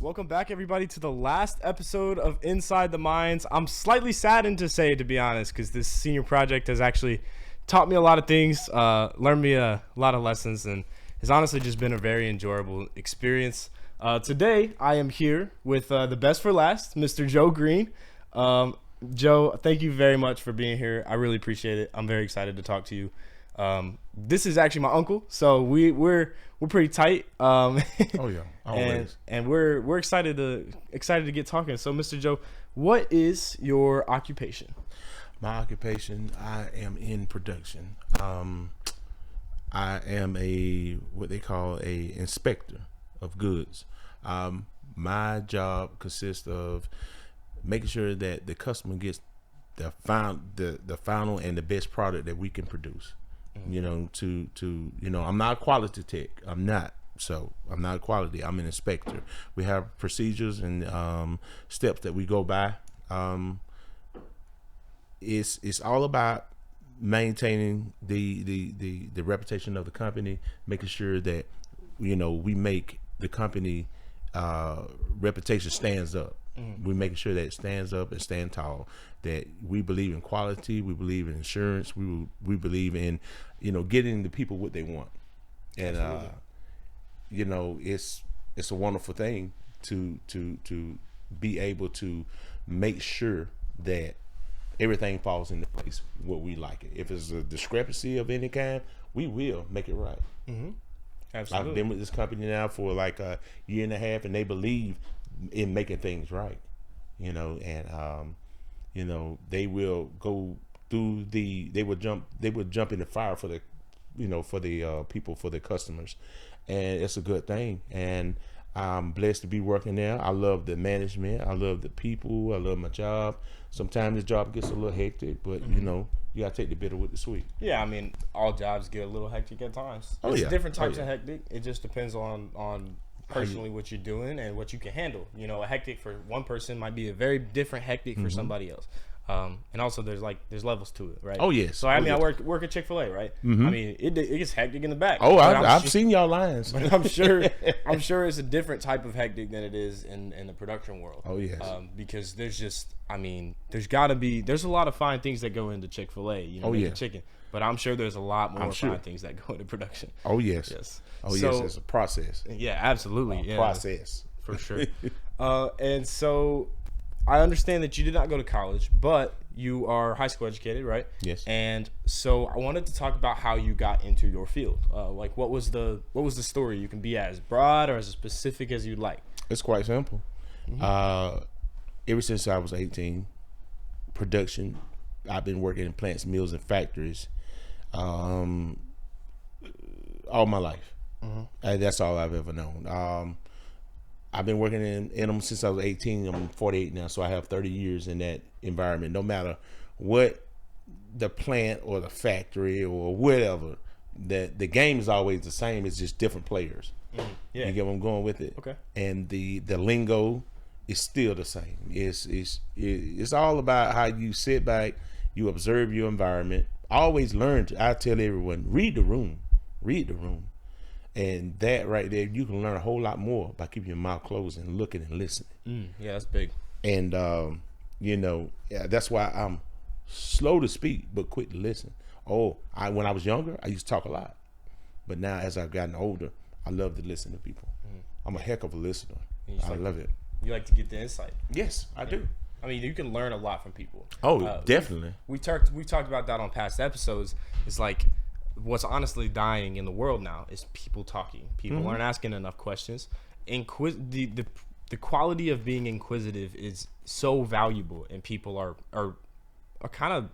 Welcome back, everybody, to the last episode of Inside the Minds. I'm slightly saddened to say, to be honest, because this senior project has actually taught me a lot of things, learned me a lot of lessons, and has honestly just been a very enjoyable experience. Today, I am here with the best for last, Mr. Joe Green. Joe, thank you very much for being here. I really appreciate it. I'm very excited to talk to you. This is actually my uncle, so we're pretty tight. Oh yeah, always. And we're excited to get talking. So, Mr. Joe, what is your occupation? My occupation, I am in production. I am what they call a inspector of goods. My job consists of making sure that the customer gets the final and the best product that we can produce. You know, I'm not a quality tech. I'm not a quality. I'm an inspector. We have procedures and steps that we go by. It's all about maintaining the reputation of the company, making sure that we make the company reputation stands up. We're making sure that it stands up and stand tall, that we believe in quality, we believe in insurance, we believe in, getting the people what they want. And, it's a wonderful thing to be able to make sure that everything falls into place what we like it. If it's a discrepancy of any kind, we will make it right. Absolutely. I've been with this company now for like a year and a half, and they believe in making things right, and they will go through they would jump in the fire for the people, for the customers, and it's a good thing. And I'm blessed to be working there. I love the management, I love the people, I love my job. Sometimes the job gets a little hectic, but you gotta take the bitter with the sweet. Yeah, I mean, all jobs get a little hectic at times. Different types of hectic. It just depends on personally what you're doing and what you can handle. A hectic for one person might be a very different hectic for somebody else. And also there's levels to it, right? Oh yes. So I work at Chick-fil-A, right? I mean, it gets hectic in the back. Oh, I've seen y'all lines. But I'm sure it's a different type of hectic than it is in the production world. Oh yes. Because there's a lot of fine things that go into Chick-fil-A, making chicken. But I'm sure there's a lot more fine things that go into production. Oh yes. Yes. Oh yes, it's a process. Yeah, absolutely. Process. For sure. And so I understand that you did not go to college, but you are high school educated, right? Yes. And so I wanted to talk about how you got into your field. What was the story? You can be as broad or as specific as you'd like. It's quite simple. Ever since I was 18, production, I've been working in plants, mills, and factories all my life. That's all I've ever known. I've been working in them since I was 18. I'm 48 now, so I have 30 years in that environment. No matter what the plant or the factory or whatever, the game is always the same. It's just different players. Yeah. You get what I'm going with it? Okay. And the lingo is still the same. It's all about how you sit back, you observe your environment. Always learn. I tell everyone, read the room. And that right there, you can learn a whole lot more by keeping your mouth closed and looking and listening. Yeah, that's big. And that's why I'm slow to speak but quick to listen. When I was younger, I used to talk a lot, but now as I've gotten older, I love to listen to people. I'm a heck of a listener. I love it. You like to get the insight. Yes, I do. I mean, you can learn a lot from people. Definitely. We talked about that on past episodes. It's like what's honestly dying in the world now is people talking. People aren't asking enough questions. The quality of being inquisitive is so valuable, and people are kind of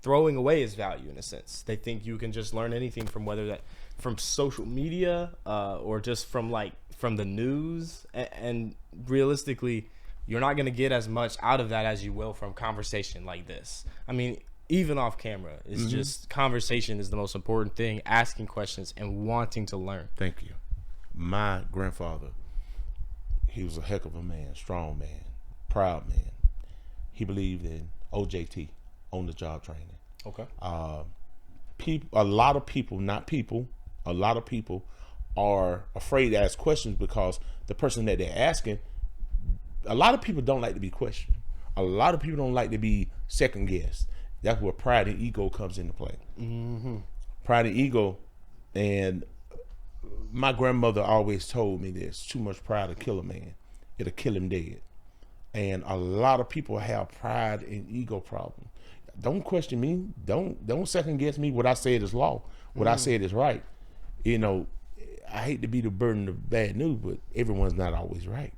throwing away its value in a sense. They think you can just learn anything from social media or just from the news, and realistically, you're not going to get as much out of that as you will from conversation like this. I mean, even off camera, it's just conversation is the most important thing, asking questions and wanting to learn. Thank you. My grandfather, he was a heck of a man, strong man, proud man. He believed in OJT, on the job training. Okay. A lot of people are afraid to ask questions because the person that they're asking, a lot of people don't like to be questioned. A lot of people don't like to be second guessed. That's where pride and ego comes into play. Pride and ego, and my grandmother always told me this: too much pride will kill a man. It'll kill him dead. And a lot of people have pride and ego problems. Don't question me. Don't second guess me. What I said is law. What I said is right. You know, I hate to be the burden of bad news, but everyone's not always right.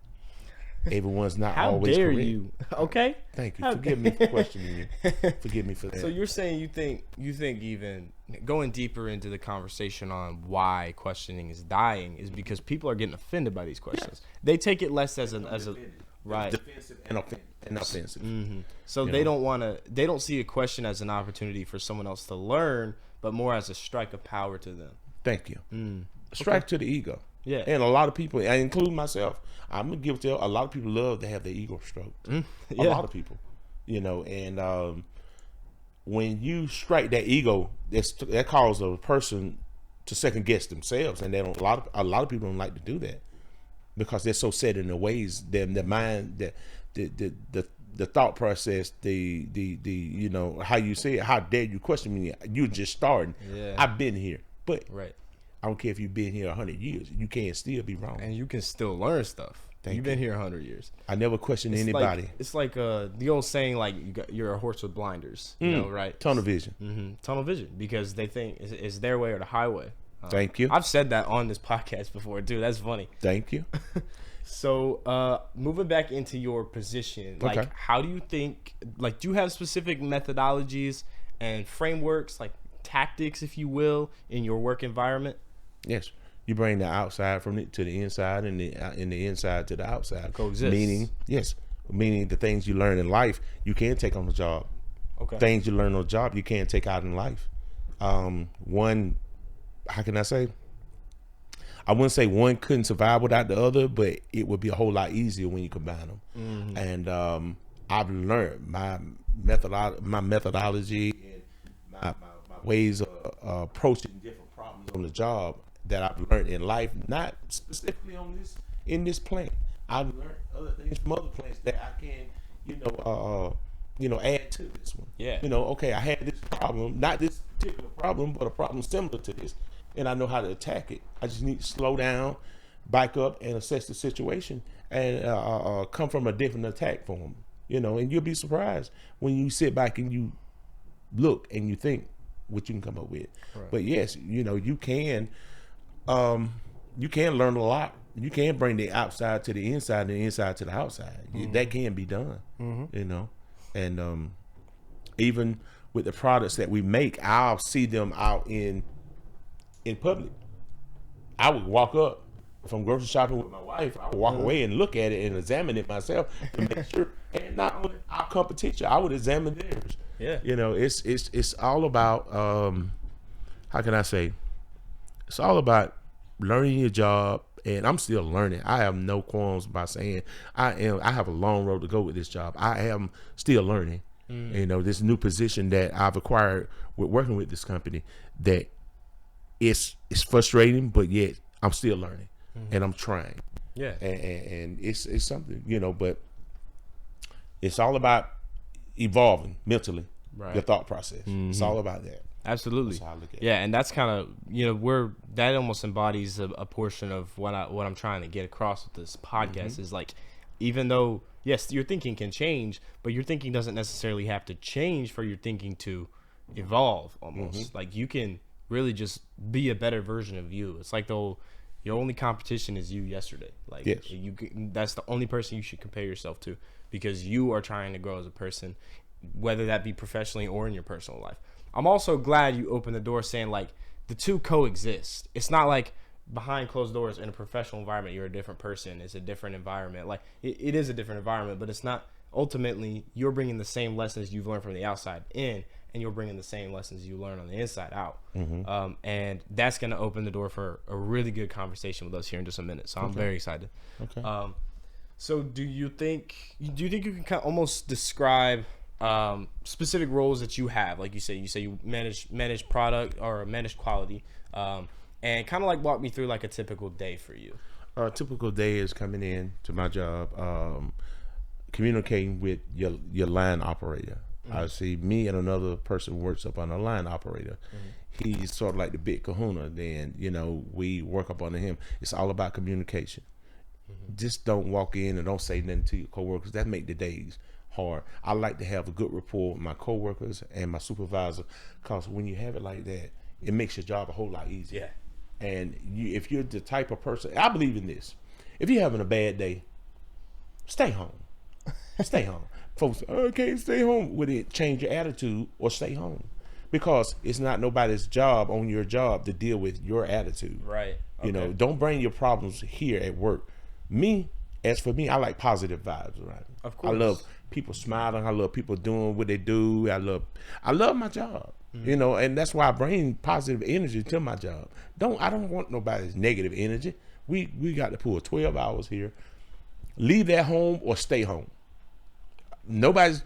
Everyone's not How always dare correct. you? Okay. Thank you. Forgive me for questioning you. Forgive me for that. So you're saying you think even going deeper into the conversation on why questioning is dying is because people are getting offended by these questions. They take it less as a right, defensive and offensive. so they don't see a question as an opportunity for someone else to learn, but more as a strike of power to them. Thank you. Strike to the ego. Yeah. And a lot of people, I include myself, I'm gonna give it to a lot of people love to have their ego stroked. Yeah. A lot of people, you know, and when you strike that ego, that causes a person to second guess themselves, and they don't. A lot of people don't like to do that because they're so set in their ways, their mind, the thought process, the you know, how you say it. How dare you question me? You're just starting. Yeah. I've been here, but Right. I don't care if you've been here 100 years. You can't still be wrong. And you can still learn stuff. You've been here 100 years. I never question anybody. It's like the old saying, like you're a horse with blinders. You know, right? Tunnel vision. Tunnel vision, because they think it's their way or the highway. Thank you. I've said that on this podcast before, too. That's funny. Thank you. So, moving back into your position, like, Okay. how do you think, like, do you have specific methodologies and frameworks, like tactics, if you will, in your work environment? Yes. You bring the outside from it to the inside, and the inside to the outside. Coexist. Meaning the things you learn in life, you can't take on the job. Okay. Things you learn on the job, you can't take out in life. One, how can I say? I wouldn't say one couldn't survive without the other, but it would be a whole lot easier when you combine them. And I've learned my methodology and my ways of approaching different problems on the job that I've learned in life, not specifically in this plant. I've learned other things from other plants that I can, add to this one. Yeah. Okay, I had this problem, not this particular problem, but a problem similar to this, and I know how to attack it. I just need to slow down, back up, and assess the situation, and come from a different attack form. And you'll be surprised when you sit back and you look and you think what you can come up with. Right. But yes, you can learn a lot. You can bring the outside to the inside and the inside to the outside. That can be done. And even with the products that we make, I'll see them out in public. I would walk up if I'm grocery shopping with my wife. I would walk away and look at it and examine it myself to make sure. And not only our competition, I would examine theirs. Yeah. It's all about how can I say? It's all about learning your job, and I'm still learning. I have no qualms by saying I have a long road to go with this job. I am still learning. This new position that I've acquired with working with this company, that it's frustrating, but yet I'm still learning and I'm trying. Yeah. And it's something, but it's all about evolving mentally, Right. your thought process. It's all about that. Absolutely. That's how I look at it. Yeah, and that's kind of that almost embodies a portion of what I'm trying to get across with this podcast is, like, even though yes, your thinking can change, but your thinking doesn't necessarily have to change for your thinking to evolve. Almost like you can really just be a better version of you. It's like your only competition is you yesterday. Like, yes. That's the only person you should compare yourself to, because you are trying to grow as a person, whether that be professionally or in your personal life. I'm also glad you opened the door saying, like, the two coexist. It's not like behind closed doors in a professional environment you're a different person. It's a different environment. Like, it is a different environment, but it's not. Ultimately, you're bringing the same lessons you've learned from the outside in, and you're bringing the same lessons you learn on the inside out. And that's going to open the door for a really good conversation with us here in just a minute. So I'm very excited. Okay. So do you think you can kind of almost describe specific roles that you have? Like you say you manage product or manage quality. And kind of like walk me through like a typical day for you. A typical day is coming in to my job, communicating with your line operator. I see me and another person works up on a line operator. He's sort of like the big kahuna. Then, we work up under him. It's all about communication. Just don't walk in and don't say nothing to your coworkers. That make the days hard. I like to have a good rapport with my coworkers and my supervisor, because when you have it like that, it makes your job a whole lot easier. Yeah. And if you're the type of person, I believe in this. If you're having a bad day, stay home. Stay home. Folks, I can't stay home. Would it change your attitude or stay home? Because it's not nobody's job on your job to deal with your attitude. Right. Okay. Don't bring your problems here at work. As for me, I like positive vibes around me. Of course. I love people smiling. I love people doing what they do. I love my job. And that's why I bring positive energy to my job. I don't want nobody's negative energy. We got to pull 12 hours here. Leave at home or stay home. Nobody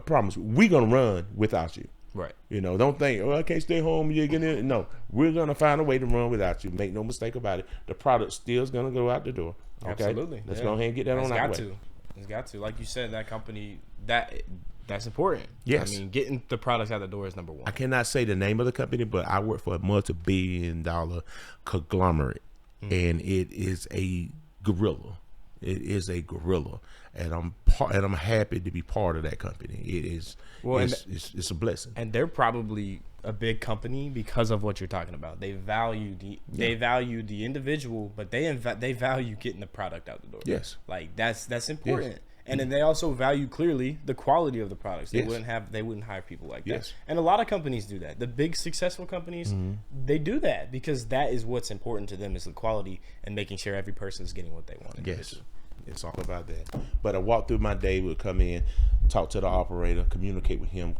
promise we're gonna run without you. Right. Don't think, I can't stay home. You're gonna no. We're gonna find a way to run without you. Make no mistake about it. The product still is gonna go out the door. Okay. Absolutely. Let's go ahead and get that on our way. It's got to. Like you said, that company that's important. Yes. I mean, getting the products out the door is number one. I cannot say the name of the company, but I work for a multibillion-dollar conglomerate, and it is a gorilla. It is a gorilla, and I'm happy to be part of that company. It is. Well, it's a blessing. And they're probably a big company because of what you're talking about. They value the individual, but they value getting the product out the door. Yes, like that's important. Yes. And then they also value clearly the quality of the products. They Yes. wouldn't hire people like that. Yes. And a lot of companies do that. The big successful companies, they do that because that is what's important to them, is the quality and making sure every person is getting what they want. Yes. It's all about that. But I walk through my day, would come in, talk to the operator, communicate with him,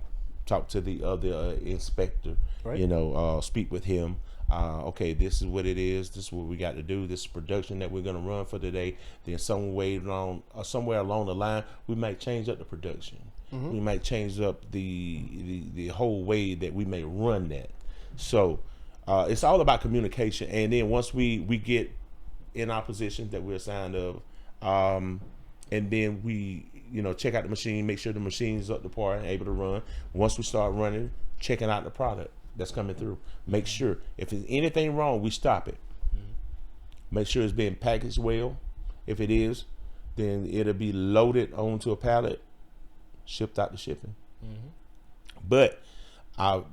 talk to the other inspector, right. Speak with him. Okay, this is what it is. This is what we got to do. This is production that we're going to run for today. Then somewhere along the line, we might change up the production. We might change up the whole way that we may run that. So it's all about communication. And then once we get in our position that we're assigned of, and then we check out the machine, make sure the machine's up to par and able to run. Once we start running, checking out the product that's coming through, make sure if there's anything wrong, we stop it. Make sure it's being packaged well. If it is, then it'll be loaded onto a pallet, shipped out to shipping. But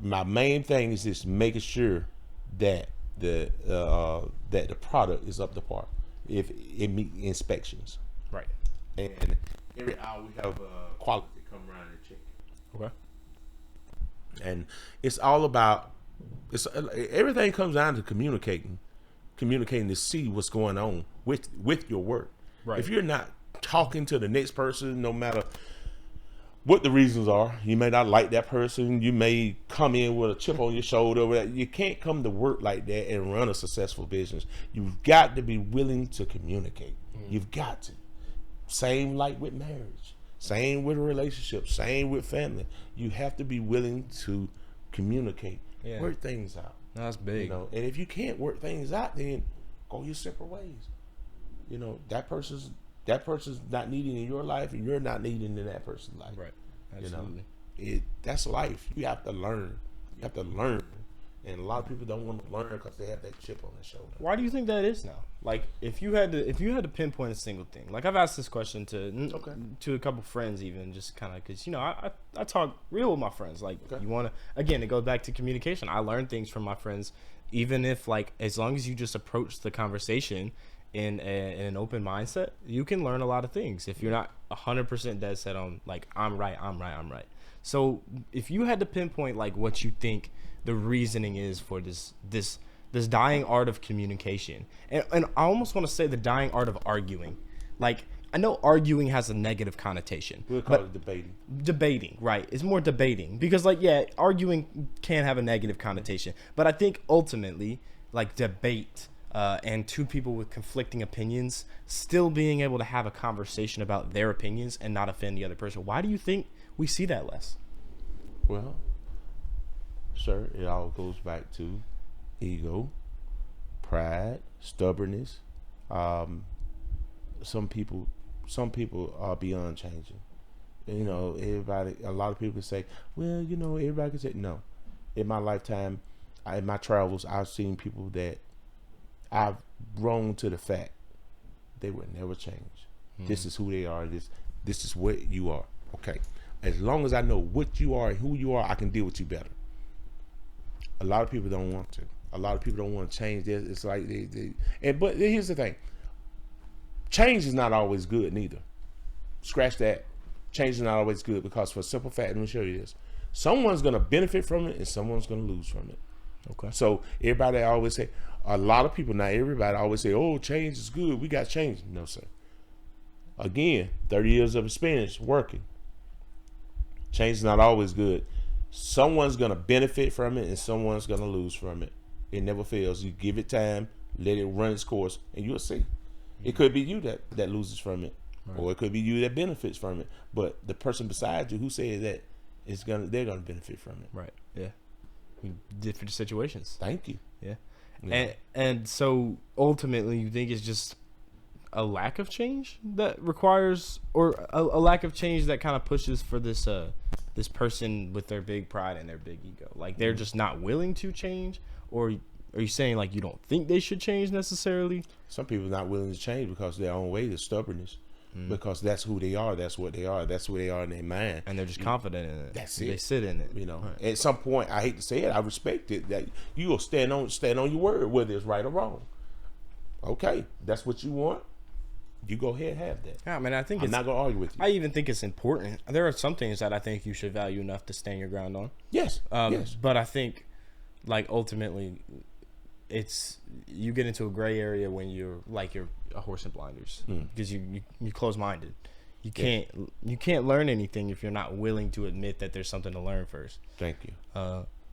my main thing is just making sure that the product is up to par. If it meet inspections, right, and every hour we have quality come around and check. Okay. And it's all about everything comes down to communicating to see what's going on with your work. Right. If you're not talking to the next person, no matter what the reasons are, you may not like that person, you may come in with a chip on your shoulder. You can't come to work like that and run a successful business. You've got to be willing to communicate. You've got to. Same like with marriage, same with a relationship, same with family. You have to be willing to communicate, work things out. That's big. And if you can't work things out, then go your separate ways. That person's not needed in your life, and you're not needed in that person's life. Right. Absolutely. That's life. You have to learn. And a lot of people don't want to learn because they have that chip on their shoulder. Why do you think that is now? Like, if you had to pinpoint a single thing, like I've asked this question to a couple friends, even just kind of because I talk real with my friends. Like, you want to, again, it goes back to communication. I learn things from my friends, even if as long as you just approach the conversation in an open mindset, you can learn a lot of things. If you're not 100% dead set on like I'm right. So if you had to pinpoint like what you think the reasoning is for this dying art of communication, and I almost want to say the dying art of arguing. Like, I know arguing has a negative connotation. We'll call it debating. Debating, right? It's more debating because arguing can have a negative connotation, but I think ultimately like debate. And two people with conflicting opinions still being able to have a conversation about their opinions and not offend the other person. Why do you think we see that less? Well, sir, it all goes back to ego, pride, stubbornness. Some people are beyond changing. You know, a lot of people can say, well, you know, everybody can say no. In my lifetime, in my travels, I've seen people that I've grown to the fact they will never change. This is who they are. This is what you are. Okay. As long as I know what you are and who you are, I can deal with you better. A lot of people don't want to. A lot of people don't want to change this. It's like but here's the thing. Change is not always good neither. Scratch that. Change is not always good, because for a simple fact, let me show you this. Someone's going to benefit from it and someone's going to lose from it. Okay. So everybody always say, a lot of people, not everybody, always say, oh, change is good. We got change. No, sir. Again, 30 years of experience working. Change is not always good. Someone's going to benefit from it and someone's going to lose from it. It never fails. You give it time, let it run its course, and you'll see. It could be you that loses from it. Right. Or it could be you that benefits from it. But the person beside you who said that they're gonna benefit from it. Right. Yeah. Different situations. Thank you. Yeah. And so ultimately, you think it's just a lack of change that requires, or a lack of change that kind of pushes for this this person with their big pride and their big ego, like they're just not willing to change, or are you saying like you don't think they should change necessarily? Some people are not willing to change because of their own way, the stubbornness. Because that's who they are. That's what they are. That's where they are in their mind. And they're just confident in it. That's it. They sit in it. You know, right. At some point, I hate to say it, I respect it, that you will stand on your word, whether it's right or wrong. Okay, that's what you want. You go ahead and have that. Yeah, man, I'm not gonna argue with you. I even think it's important. There are some things that I think you should value enough to stand your ground on. Yes. Yes. But I think, like, ultimately, you get into a gray area when you're a horse in blinders, because you're closed-minded. You can't learn anything if you're not willing to admit that there's something to learn first. Thank you.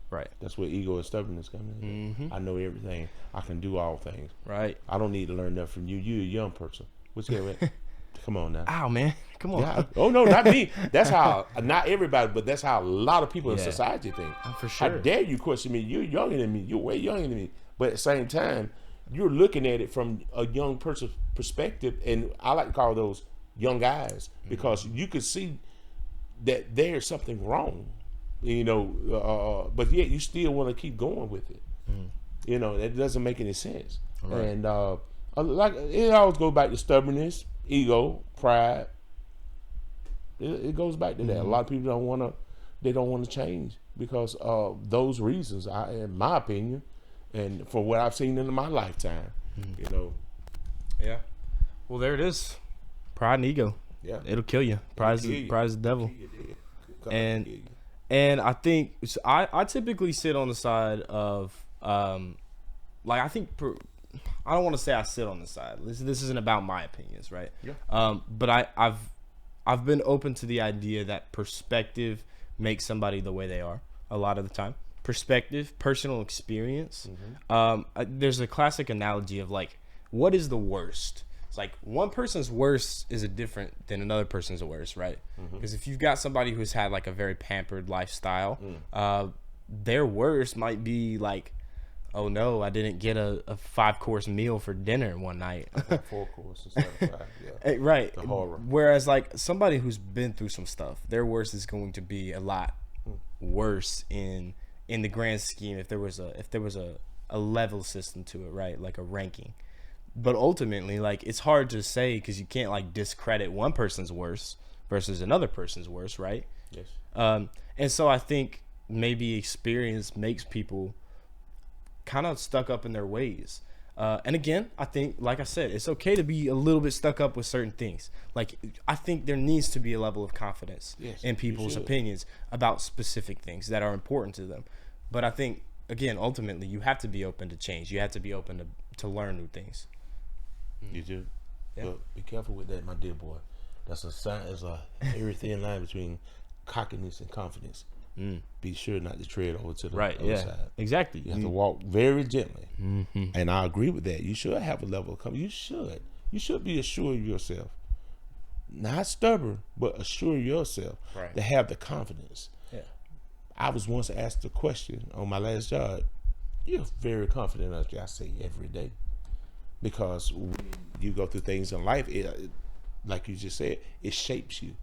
Right. That's where ego and stubbornness come in. Mm-hmm. I know everything. I can do all things. Right. I don't need to learn nothing from you. You're a young person. What's that? Come on now. Ow, man. Come on. Yeah. Oh no, not me. That's how. Not everybody, but that's how a lot of people in society think. For sure. How dare you question me? You're younger than me. You're way younger than me. But at the same time, you're looking at it from a young person's perspective, and I like to call those young eyes, because you could see that there's something wrong, you know, but yet you still want to keep going with it. You know, that doesn't make any sense. Right. And like, it always goes back to stubbornness, ego, pride. It goes back to that. A lot of people don't want to change because of those reasons. In my opinion. And for what I've seen in my lifetime, you know. Yeah. Well, there it is. Pride and ego. Yeah. It'll kill you. Pride is the devil. And I think I typically sit on the side of like, I think I don't want to say I sit on the side. This isn't about my opinions, right? Yeah. But I've been open to the idea that perspective makes somebody the way they are a lot of the time. Perspective, personal experience. There's a classic analogy of like, what is the worst? It's like one person's worst is different than another person's worst, right? Because if you've got somebody who's had like a very pampered lifestyle, their worst might be like, oh no, I didn't get a 5-course meal for dinner one night. 4 courses instead of 5. Yeah. Right. The horror. Whereas like somebody who's been through some stuff, their worst is going to be a lot worse in the grand scheme, if there was a level system to it, right? Like a ranking. But ultimately, like, it's hard to say, because you can't like discredit one person's worst versus another person's worst, right? Yes. And so I think maybe experience makes people kind of stuck up in their ways. And again, I think, like I said, it's okay to be a little bit stuck up with certain things. Like, I think there needs to be a level of confidence in people's opinions about specific things that are important to them. But I think, again, ultimately, you have to be open to change. You have to be open to learn new things. You do. Yeah. But be careful with that, my dear boy. That's a sign. It's a very thin line between cockiness and confidence. Be sure not to tread over to the other side. Exactly. You have to walk very gently. And I agree with that. You should have a level of confidence. You should be assured of yourself. Not stubborn, but assure yourself to have the confidence. Yeah. I was once asked a question on my last job. You're very confident, as I say, every day. Because when you go through things in life, like you just said, it shapes you,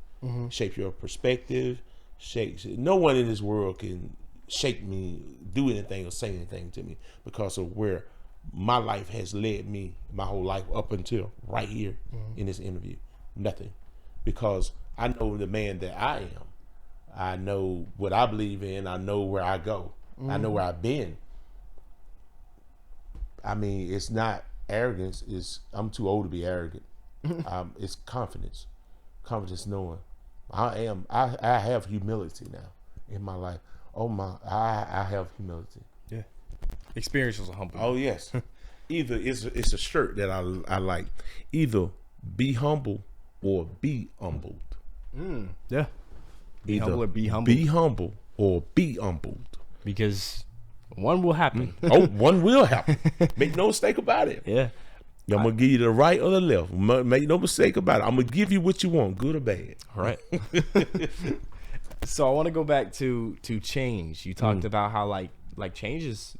shapes your perspective, shapes. No one in this world can shake me, do anything, or say anything to me because of where my life has led me my whole life up until right here in this interview. Nothing, because I know the man that I am. I know what I believe in. I know where I go. I know where I've been. I mean, it's not arrogance. I'm too old to be arrogant. It's confidence. Confidence knowing I have humility now in my life. Oh my, I have humility. Yeah. Experience was a humble. Oh yes. Either it's a shirt that I like. Either be humble or be humbled. Yeah. Be Either humble or be humbled. Be humble or be humbled. Because one will happen. One will happen. Make no mistake about it. Yeah. I'm gonna give you the right or the left. Make no mistake about it. I'm gonna give you what you want, good or bad. All right. So I want to go back to change. You talked about how like change is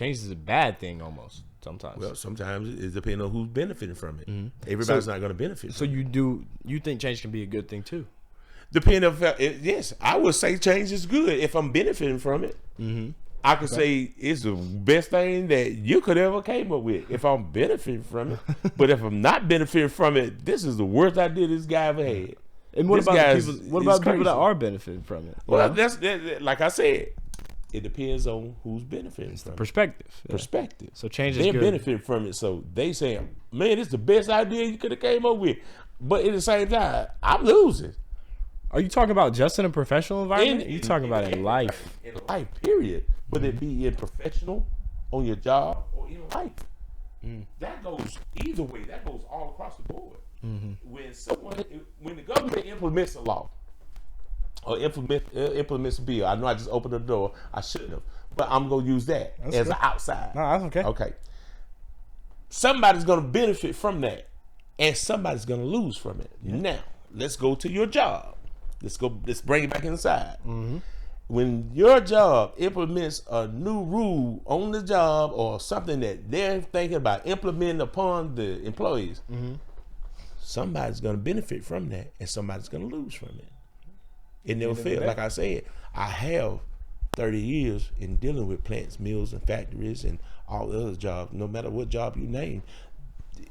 a bad thing almost sometimes. Well, sometimes it depends on who's benefiting from it. Everybody's not going to benefit. So you think change can be a good thing too? Depending on yes, I would say change is good if I'm benefiting from it. I could say it's the best thing that you could ever came up with if I'm benefiting from it. But if I'm not benefiting from it, this is the worst idea this guy ever had. And what about people that are benefiting from it? Well, that's like I said, it depends on who's benefiting from it. Perspective. Yeah. Perspective. So change is They're good. benefiting from it, so they say, man, it's the best idea you could have came up with. But at the same time, I'm losing. Are you talking about just in a professional environment? You talking about in life? In life, period. Whether it be in professional, on your job, or in life. That goes either way. That goes all across the board. When the government implements a law or implements a bill, I know I just opened the door. I shouldn't have, but I'm gonna use that as an outside. No, that's okay. Okay. Somebody's gonna benefit from that, and somebody's gonna lose from it. Now, let's go to your job. Let's bring it back inside. When your job implements a new rule on the job or something that they're thinking about implementing upon the employees, somebody's going to benefit from that and somebody's going to lose from it. It never fails. Like I said, I have 30 years in dealing with plants, mills, and factories and all the other jobs. No matter what job you name,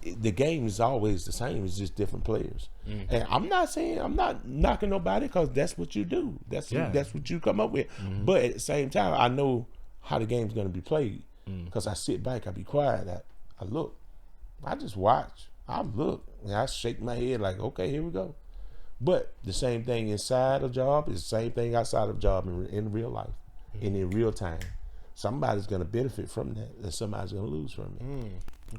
the game is always the same. It's just different players. And I'm not knocking nobody because that's what you do. That's what you come up with. But at the same time, I know how the game's going to be played because I sit back, I be quiet, I look, I just watch. I look and I shake my head like, okay, here we go. But the same thing inside a job is the same thing outside of a job in real life and in real time. Somebody's going to benefit from that and somebody's going to lose from it.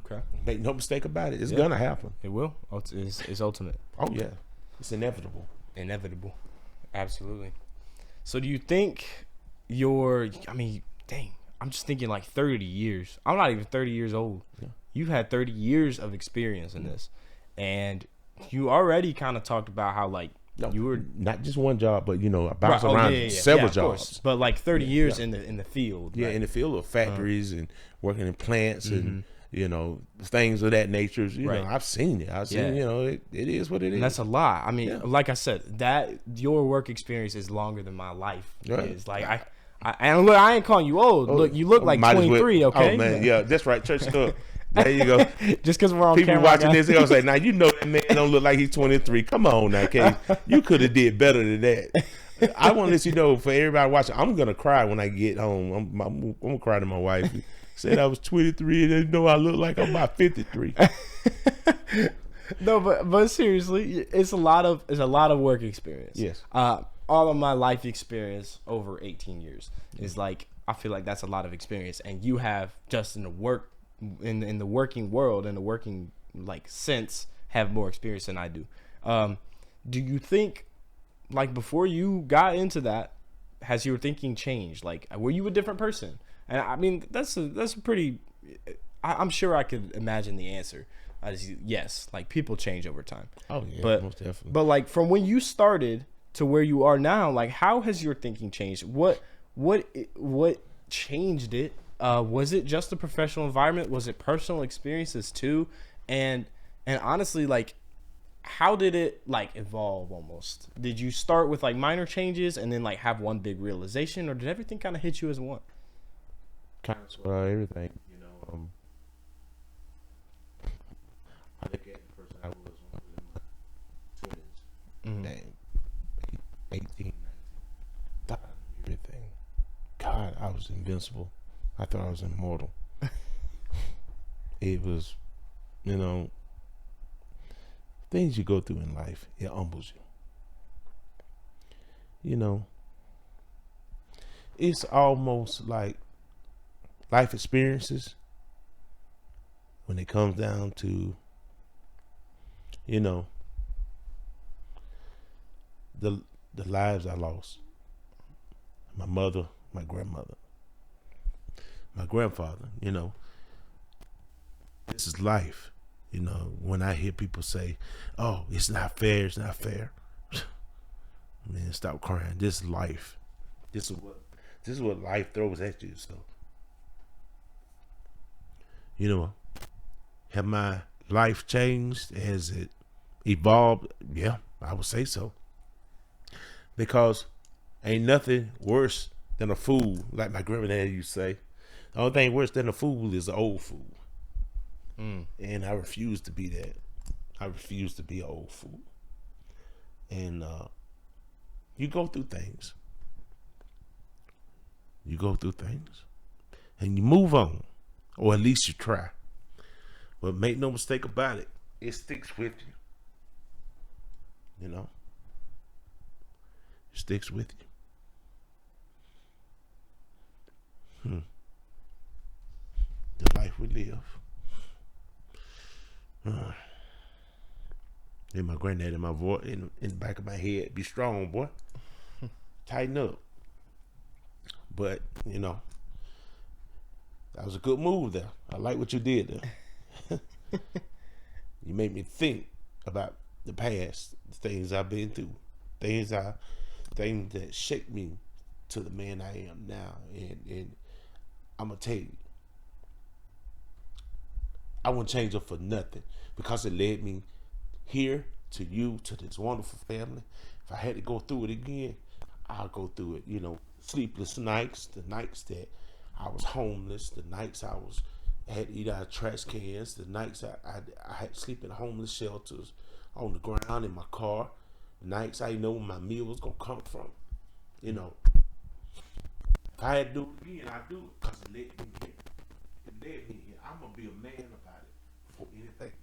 Okay. Make no mistake about it. It's going to happen. It will. It's ultimate. Oh, yeah. It's inevitable. Inevitable. Absolutely. So do you think I'm just thinking like 30 years. I'm not even 30 years old. Yeah. You've had 30 years of experience in this. And you already kind of talked about how like you were not just one job, but I bounced around several jobs. But like 30 years in the field. Yeah, right? in the field of factories and working in plants and things of that nature. I've seen it. I've seen it is what it is. And that's a lot. I mean, like I said, that your work experience is longer than my life is. Like and look, I ain't calling you old. Look, you look like 23. Okay. Oh man, yeah, that's right. Church stuff. There you go. Just because we're on people camera, watching this, they're gonna say, "Now that man don't look like he's 23. Come on, now, Kay. You could have did better than that." I want to let you know, for everybody watching, I'm gonna cry when I get home. I'm gonna cry to my wife. Said I was 23, and they know I look like I'm about 53. No, but seriously, it's a lot of work experience. Yes. All of my life experience over 18 years is like, I feel like that's a lot of experience, and you have just in the working world, in the working like sense, have more experience than I do. Do you think, like, before you got into that, has your thinking changed? Like, were you a different person? And I mean, that's a pretty. I'm sure I could imagine the answer. Yes, like people change over time. Oh yeah, but most definitely. But like from when you started to where you are now, like how has your thinking changed? What changed it, Was it just the professional environment? Was it personal experiences too? And honestly, like, how did it like evolve almost? Did you start with like minor changes and then like have one big realization, or did everything kind of hit you as one? Kind of sort of everything, you know. I think at the person I was when I was in my 20s. Mm-hmm. Dang, 18, 19. God, everything. God, I was invincible. I thought I was immortal. It was, you know, things you go through in life, it humbles you. You know, it's almost like life experiences when it comes down to, you know, the lives I lost. My mother, my grandmother, my grandfather, you know, this is life. You know, when I hear people say, "Oh, it's not fair, it's not fair," man, stop crying. This is life. This is what life throws at you. So, you know, have my life changed? Has it evolved? Yeah, I would say so. Because ain't nothing worse than a fool, like my granddad used to say. The only thing worse than a fool is an old fool. And I refuse to be that. I refuse to be an old fool. And you go through things. You go through things. And you move on. Or at least you try. But make no mistake about it. It sticks with you. You know? It sticks with you. The life we live. Then my granddad in my voice, in the back of my head, be strong, boy. Tighten up. But, you know, that was a good move there. I like what you did there. You made me think about the past, the things I've been through, things that shaped me to the man I am now. And I'm gonna tell you, I wouldn't change it for nothing, because it led me here to you, to this wonderful family. If I had to go through it again, I'll go through it. You know, sleepless nights, the nights that I was homeless, the nights I had to eat out of trash cans, the nights I had to sleep in homeless shelters, on the ground in my car, the nights I didn't know where my meal was gonna come from. You know, if I had to do it again, I'd do it, because it led me here. It led me here. I'm gonna be a man about it before anything else.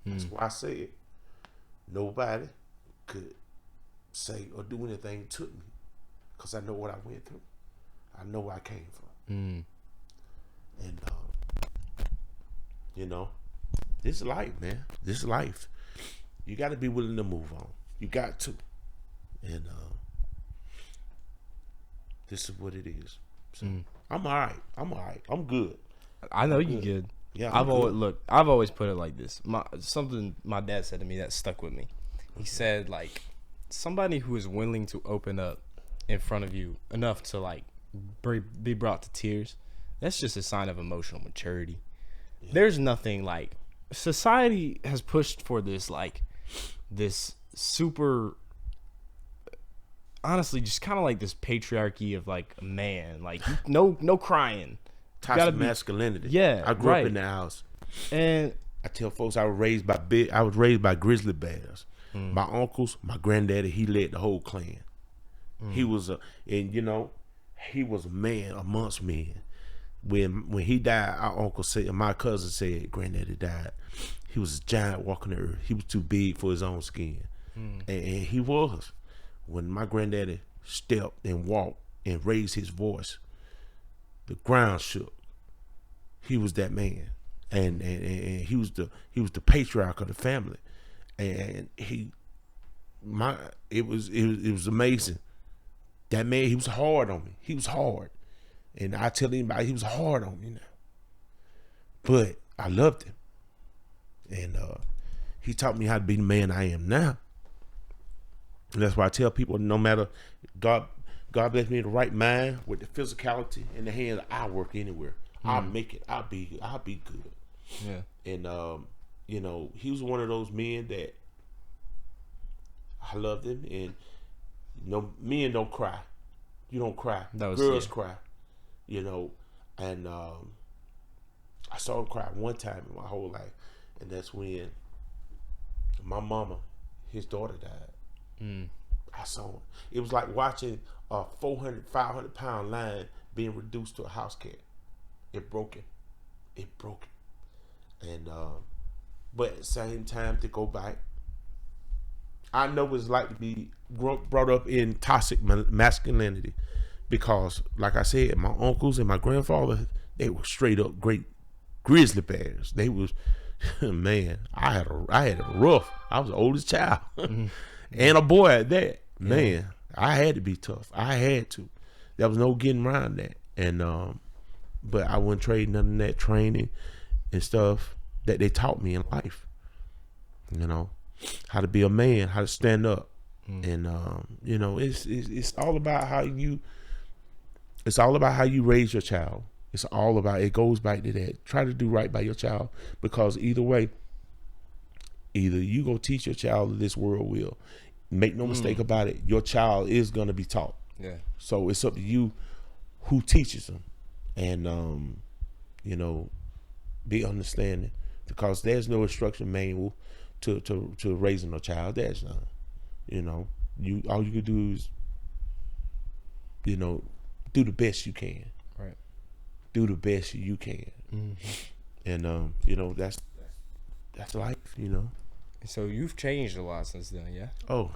That's why I said nobody could say or do anything to me, because I know what I went through. I know where I came from. And you know, this is life, man. This is life. You got to be willing to move on. You got to. And this is what it is. So I'm all right. I'm good. I know you good. Yeah, I've always put it like this. Something my dad said to me that stuck with me. He said, like, somebody who is willing to open up in front of you enough to like be brought to tears, that's just a sign of emotional maturity. Yeah. There's nothing like, society has pushed for this, like, this super, honestly, just kind of like this patriarchy of like a man, like no crying. Toxic masculinity. Yeah, I grew up in that house, and I tell folks I was raised by grizzly bears. My uncles, my granddaddy, he led the whole clan. He was he was a man amongst men. When he died, our uncle said, my cousin said, granddaddy died. He was a giant walking the earth. He was too big for his own skin, and he was. When my granddaddy stepped and walked and raised his voice, the ground shook. He was that man, and he was the patriarch of the family, and it was amazing. That man, he was hard on me. He was hard, and I tell anybody he was hard on me now, but I loved him, and he taught me how to be the man I am now. And that's why I tell people, no matter God God bless me in the right mind with the physicality in the hands. I work anywhere. I'll make it. I'll be good. Yeah. And you know, he was one of those men that I loved him. And you know, men don't cry. You don't cry. Girls cry. You know, and I saw him cry one time in my whole life, and that's when my mama, his daughter, died. I saw him. It was like watching a 400, 500-pound lion being reduced to a house cat. It broke him. And but at the same time, to go back, I know what it's like to be brought up in toxic masculinity, because, like I said, my uncles and my grandfather, they were straight up great grizzly bears. They was, man, I had a rough. I was the oldest child, and a boy at that. Man, I had to be tough. I had to. There was no getting around that. And but I wouldn't trade none of that training and stuff that they taught me in life. You know, how to be a man, how to stand up, and you know, it's all about how you. It's all about how you raise your child. It's all about. It goes back to that. Try to do right by your child, because either way, either you go teach your child, or this world will. Make no mistake about it. Your child is gonna be taught. Yeah. So it's up to you who teaches them, and you know, be understanding, because there's no instruction manual to raising a child. There's none. You know, all you can do is, you know, do the best you can. Right. Do the best you can. And you know, that's life. You know. So you've changed a lot since then, yeah? Oh,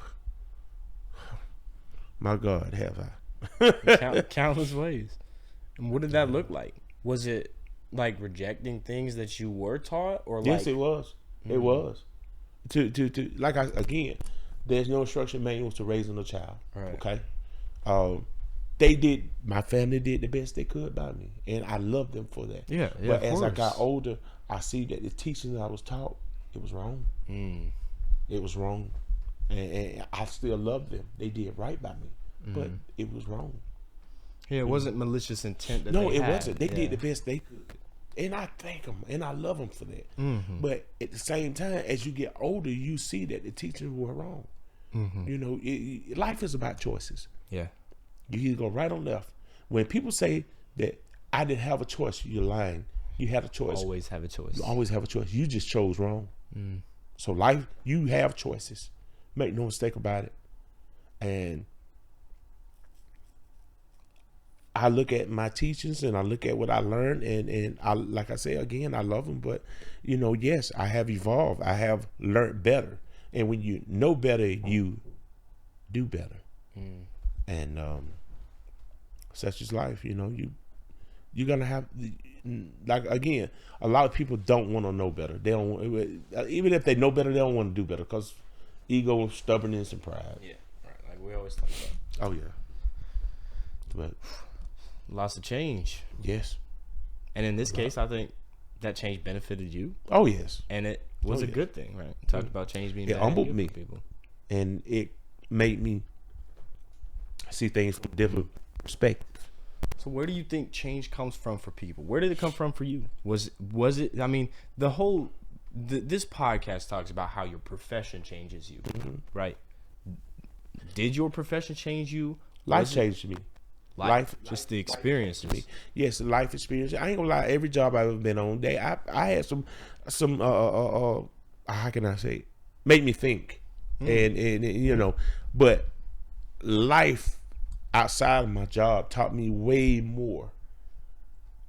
my God, have I? Countless ways. And what did that look like? Was it like rejecting things that you were taught, or like? Yes, it was. It was. To like again, there's no instruction manuals to raising a child. Right. Okay. My family did the best they could by me, and I love them for that. Yeah. But as I got older, I see that the teaching that I was taught, it was wrong. It was wrong, and I still love them. They did right by me, but it was wrong. Yeah, it wasn't malicious intent. No, it wasn't. They did the best they could, and I thank them, and I love them for that. But at the same time, as you get older, you see that the teachers were wrong. You know, life is about choices. Yeah, you either go right or left. When people say that I didn't have a choice, you're lying. You had a choice. Always have a choice. You always have a choice. You just chose wrong. So life, you have choices. Make no mistake about it. And I look at my teachings, and I look at what I learned, and I, like I say again, I love them. But you know, yes, I have evolved. I have learned better. And when you know better, you do better. And such is life. You know, you're gonna have, like, again, a lot of people don't want to know better. They don't, even if they know better, they don't want to do better, because ego, stubbornness, and pride. Yeah, right. Like we always talk about. Oh yeah. But lots of change. Yes. And in this case, I think that change benefited you. Oh yes. And it was a good thing, right? Talked about change being. It bad humbled and me, good for people. and it made me see things from different perspectives. So where do you think change comes from for people? Where did it come from for you? Was it? I mean, the whole this podcast talks about how your profession changes you, right? Did your profession change you? Life changed me. Life, just the experiences. Me. Yes, life experience. I ain't gonna lie. Every job I've ever been on, I had some how can I say, made me think, and you know, but life outside of my job taught me way more.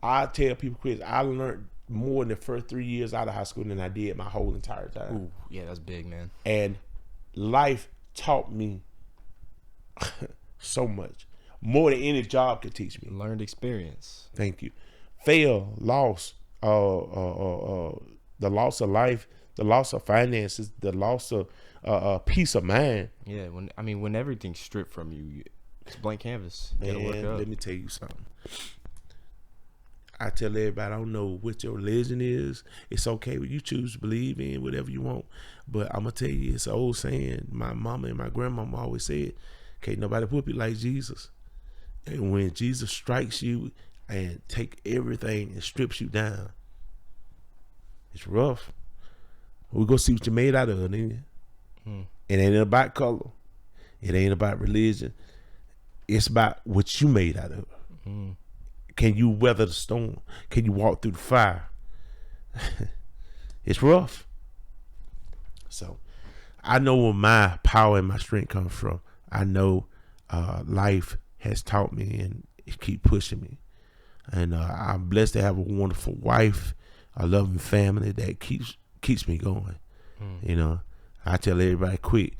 I tell people, Chris, I learned more in the first 3 years out of high school than I did my whole entire time. Ooh, yeah, that's big, man. And life taught me so much, more than any job could teach me. Learned experience. Thank you. Fail, loss, the loss of life, the loss of finances, the loss of peace of mind. Yeah, when everything's stripped from you, it's blank canvas. You gotta work up. Let me tell you something. I tell everybody, I don't know what your religion is. It's okay what you choose to believe in, whatever you want. But I'm gonna tell you, it's an old saying. My mama and my grandmama always said, "Can't nobody whoop you like Jesus." And when Jesus strikes you and take everything and strips you down, it's rough. We're going to see what you're made out of, nigga. It ain't about color. It ain't about religion. It's about what you made out of. Can you weather the storm? Can you walk through the fire? It's rough. So I know where my power and my strength comes from. I know life has taught me and it keep pushing me. And I'm blessed to have a wonderful wife, a loving family that keeps me going. You know, I tell everybody quick,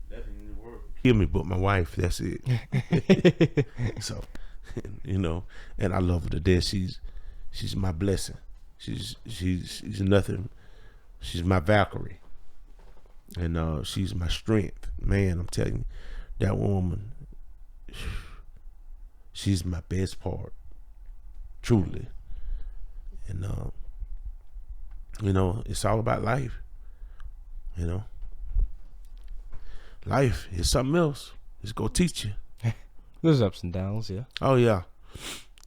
nothing in the world can kill me but my wife. That's it. So, you know, and I love her to death. She's my blessing. She's nothing. She's my Valkyrie. And she's my strength. Man, I'm telling you, that woman, she's my best part. Truly. And you know, it's all about life. You know, life is something else. It's gonna teach you. There's ups and downs, yeah. Oh yeah.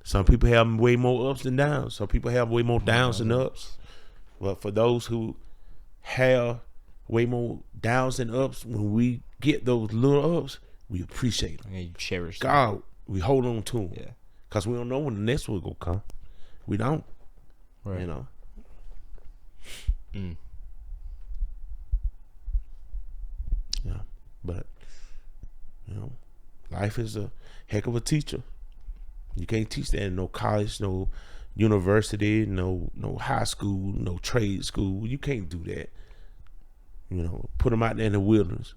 Some people have way more ups than downs. Some people have way more downs than ups. But for those who have way more downs than ups, when we get those little ups, we appreciate them. Yeah, you cherish them. God, we hold on to them. Yeah. Because we don't know when the next one will come. We don't. Right. You know. Yeah. But, you know, life is a heck of a teacher. You can't teach that in no college, no university, no high school, no trade school. You can't do that. You know, put them out there in the wilderness,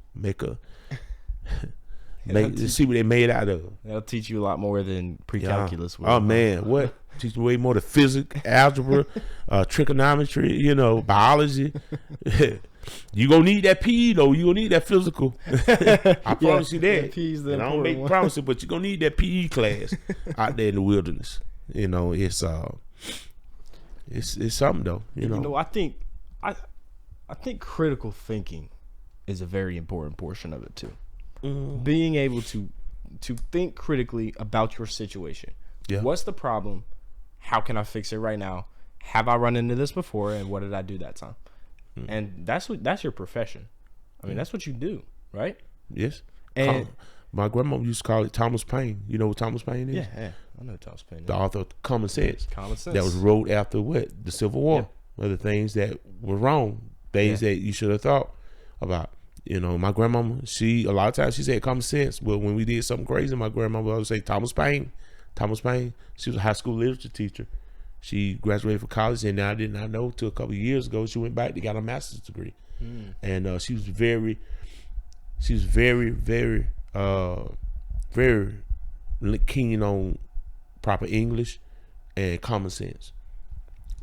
see what they made out of. That'll teach you a lot more than pre-calculus will. Oh man, what? Teach you way more the physics, algebra, trigonometry, you know, biology. You gonna need that PE though. You gonna need that physical. I promise you that. PE's the and I don't make promises, but you gonna need that PE class out there in the wilderness. You know, it's something though. You know, I think critical thinking is a very important portion of it too. Being able to think critically about your situation. Yeah. What's the problem? How can I fix it right now? Have I run into this before, and what did I do that time? And that's your profession. I mean, that's what you do, right? Yes. And my grandma used to call it Thomas Paine. You know what Thomas Paine is? yeah, I know Thomas Paine. The author of Common Sense. Common Sense. That was wrote after what? The Civil War. Yeah. Other things that were wrong. Things that you should have thought about. You know, my grandmama, a lot of times she said common sense. But when we did something crazy, my grandmama would always say Thomas Paine. Thomas Paine. She was a high school literature teacher. She graduated from college, and I did not know till a couple of years ago she went back to get a master's degree. And she was very, very, very keen on proper English and common sense.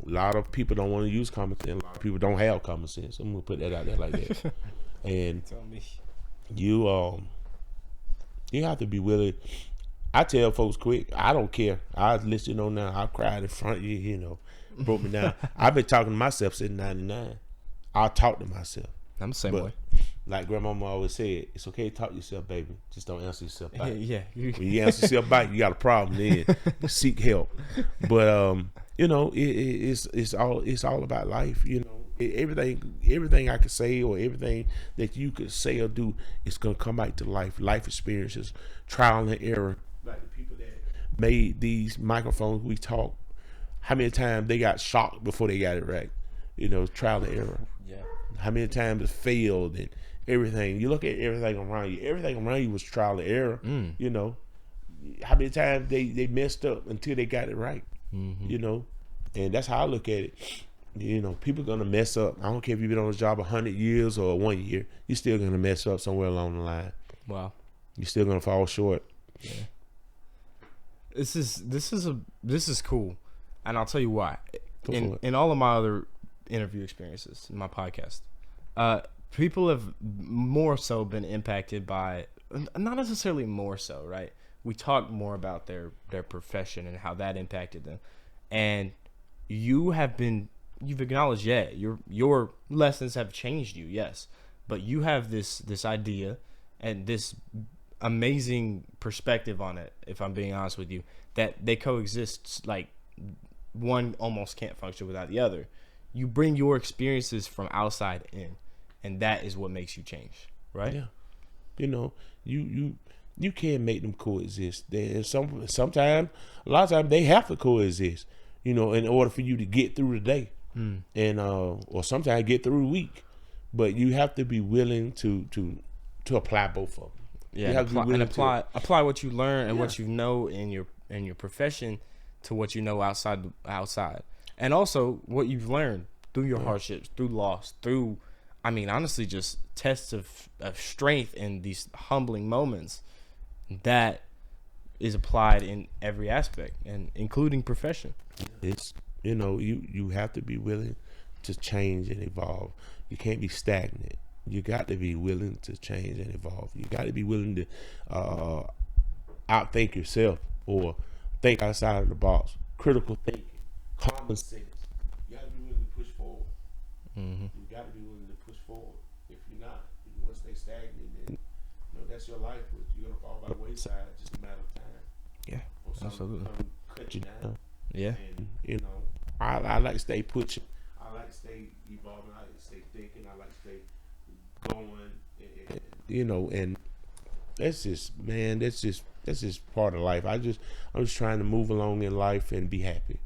A lot of people don't want to use common sense. A lot of people don't have common sense. I'm gonna put that out there like that. And you have to be willing. I tell folks quick, I don't care. I'll let you know now. I cried in front of you, you know, broke me down. I've been talking to myself since 99. I'll talk to myself. I'm the same way. Like grandmama always said, it's okay to talk to yourself, baby. Just don't answer yourself back. Yeah. When you answer yourself back, you got a problem. Then seek help. But you know, it's all about life. You know, everything I could say or everything that you could say or do is gonna come back to life experiences, trial and error. Like the people that made these microphones we talk, how many times they got shocked before they got it right? You know, trial and error. Yeah. How many times it failed and everything. You look at everything around you. Everything around you was trial and error. You know, how many times they messed up until they got it right. You know, and that's how I look at it. You know, people gonna mess up. I don't care if you've been on a job 100 years or 1 year. You're still gonna mess up somewhere along the line. Wow. You're still gonna fall short. Yeah. This is cool, and I'll tell you why. In all of my other interview experiences in my podcast, people have more so been impacted by, not necessarily more so, right? We talk more about their profession and how that impacted them, and you've acknowledged, your lessons have changed you, yes, but you have this idea and this amazing perspective on it, if I'm being honest with you, that they coexist. Like, one almost can't function without the other. You bring your experiences from outside in, and that is what makes you change, right? Yeah. You know, you can't make them coexist. Sometimes, a lot of times, they have to coexist. You know, in order for you to get through the day, and or sometimes get through the week. But you have to be willing to apply both of them. Yeah, you have apply what you learn and Yeah. what you know in your profession to what you know outside, and also what you've learned through your hardships, through loss, through, I mean, honestly, just tests of strength in these humbling moments. That is applied in every aspect, and including profession. It's, you know, you have to be willing to change and evolve. You can't be stagnant. You got to be willing to change and evolve. You got to be willing to outthink yourself or think outside of the box. Critical thinking, common sense. You got to be willing to push forward. You got to be willing to push forward. If you're not, if you want to stay stagnant, then you know that's your life. But you're gonna fall by the wayside. It's just a matter of time. Yeah, Or something absolutely. come cut you down. Yeah, And you know, I like to stay pushing. I like to stay evolving. I like to stay thinking. I like to stay going. You know, and that's just, man. That's just part of life. I'm just trying to move along in life and be happy,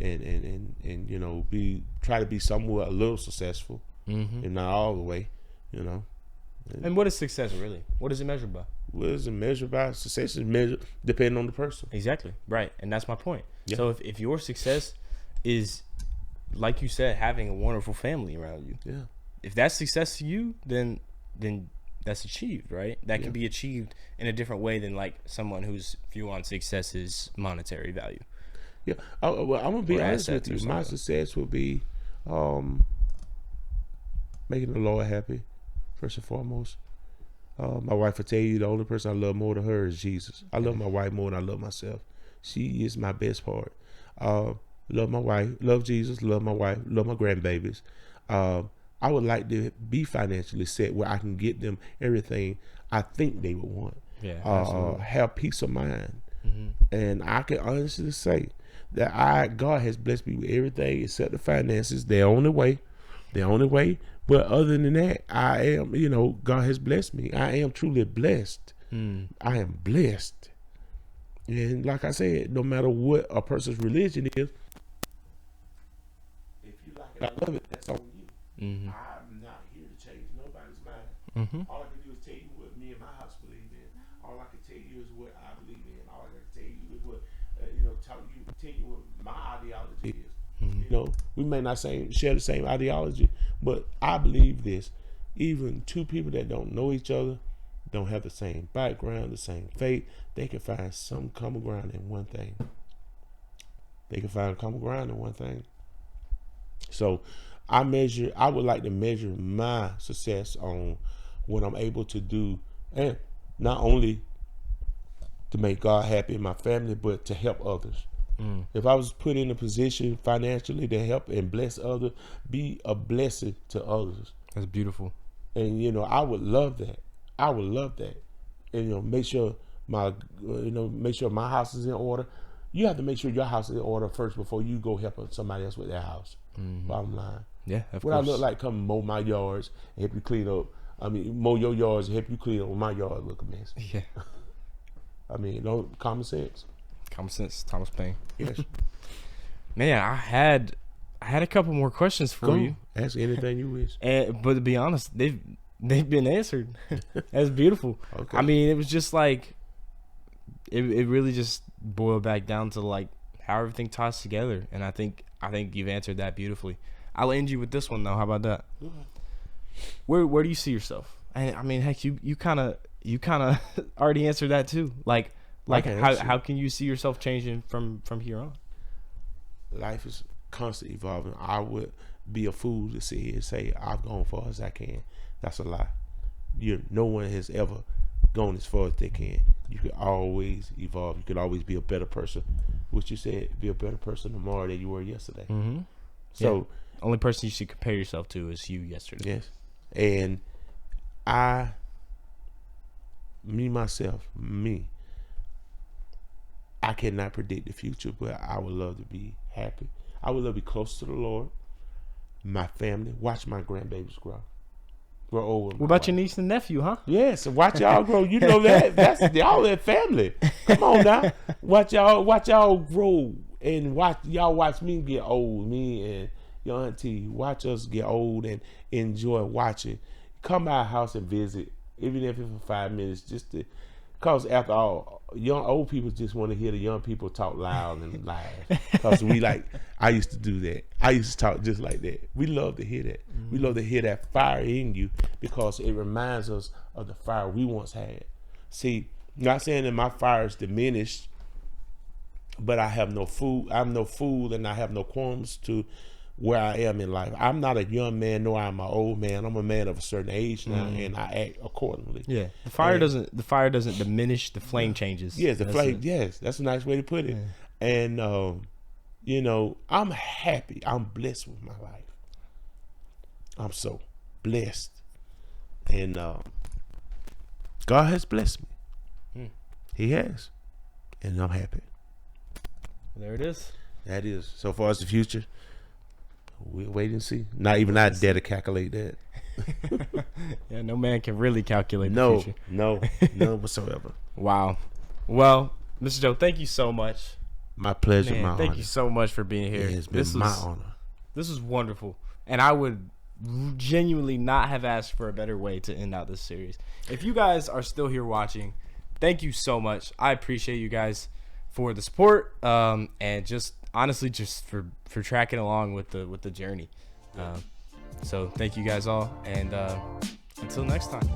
and you know, try to be somewhat a little successful, and not all the way. You know. and what is success really? What is it measured by? What is it measured by? Success is measured depending on the person. Exactly, right, and that's my point. Yeah. So if your success is, like you said, having a wonderful family around you, Yeah. if that's success to you, then that's achieved, right? That can be achieved in a different way than like someone whose view on success is monetary value. Yeah. Well, I'm gonna be Or honest with assets or you. My something. success will be making the Lord happy, first and foremost. My wife will tell you the only person I love more than her is Jesus. I love my wife more than I love myself. She is my best part. Love my wife, love Jesus, love my wife, love my grandbabies. I would like to be financially set where I can get them everything I think they would want. Yeah, absolutely. Have peace of mind. And I can honestly say that God has blessed me with everything except the finances. The only way. But other than that, I am, you know, God has blessed me. I am truly blessed. I am blessed. And like I said, no matter what a person's religion is, if you like it, I love it, that's on you. I'm not here to change nobody's mind. All I can do is tell you what me and my house believe in. All I can tell you is what I believe in. All I can tell you is what, tell you what my ideology is. You know, we may not share the same ideology, but I believe this. Even two people that don't know each other, don't have the same background, the same faith, they can find some common ground in one thing. So I would like to measure my success on what I'm able to do, and not only to make God happy and my family, but to help others. If I was put in a position financially to help and bless others, be a blessing to others. That's beautiful. And you know, I would love that. And you know, make sure my house is in order. You have to make sure your house is in order first before you go help somebody else with their house. Bottom line. Yeah, of What course. I look like, come mow my yards and help you clean up. Mow your yards and help you clean up when my yard look a mess. Yeah. Common sense. Common sense, Thomas Paine. Yes. Man, I had a couple more questions for you. Ask anything you wish. But to be honest, they've been answered. That's beautiful. Okay. I mean, it was just like it really just boiled back down to like how everything ties together, and I think you've answered that beautifully. I'll end you with this one though. How about that? Where do you see yourself? I mean, heck, you kind of already answered that too. Like how can you see yourself changing from here on? Life is constantly evolving. I would be a fool to sit here and say I've gone far as I can. That's a lie. No one has ever gone as far as they can. You can always evolve. You can always be a better person. What you said, be a better person tomorrow than you were yesterday. So, only person you should compare yourself to is you yesterday. Yes, and I I cannot predict the future, but I would love to be happy. I would love to be close to the Lord, my family, watch my grandbabies grow old. What about your niece and nephew, huh? Yes, watch y'all grow. You know that's y'all that family. Come on now, watch y'all grow, and watch me get old. Me and your auntie, watch us get old and enjoy watching. Come by our house and visit, even if it's for 5 minutes, just to. Because after all, old people just want to hear the young people talk loud and laugh. Because I used to do that. I used to talk just like that. We love to hear that. Mm-hmm. We love to hear that fire in you because it reminds us of the fire we once had. See, not saying that my fire is diminished, but I have no food. I'm no fool and I have no qualms to where I am in life. I'm not a young man, nor I'm an old man. I'm a man of a certain age now, and I act accordingly. Yeah, the fire doesn't diminish. The flame changes. Yes, flame. Yes, that's a nice way to put it. Yeah. And I'm happy. I'm blessed with my life. I'm so blessed, and God has blessed me. He has, and I'm happy. There it is. That is. So far as the future, we'll wait and see. Not even I dare to calculate that. Yeah, no man can really calculate the future. No whatsoever. Wow. Well, Mr. Joe, thank you so much. My pleasure, man, my honor. Thank you so much for being here. It has been my honor. This was wonderful. And I would genuinely not have asked for a better way to end out this series. If you guys are still here watching, thank you so much. I appreciate you guys for the support, and just honestly just for tracking along with the journey. So thank you guys all, and until next time.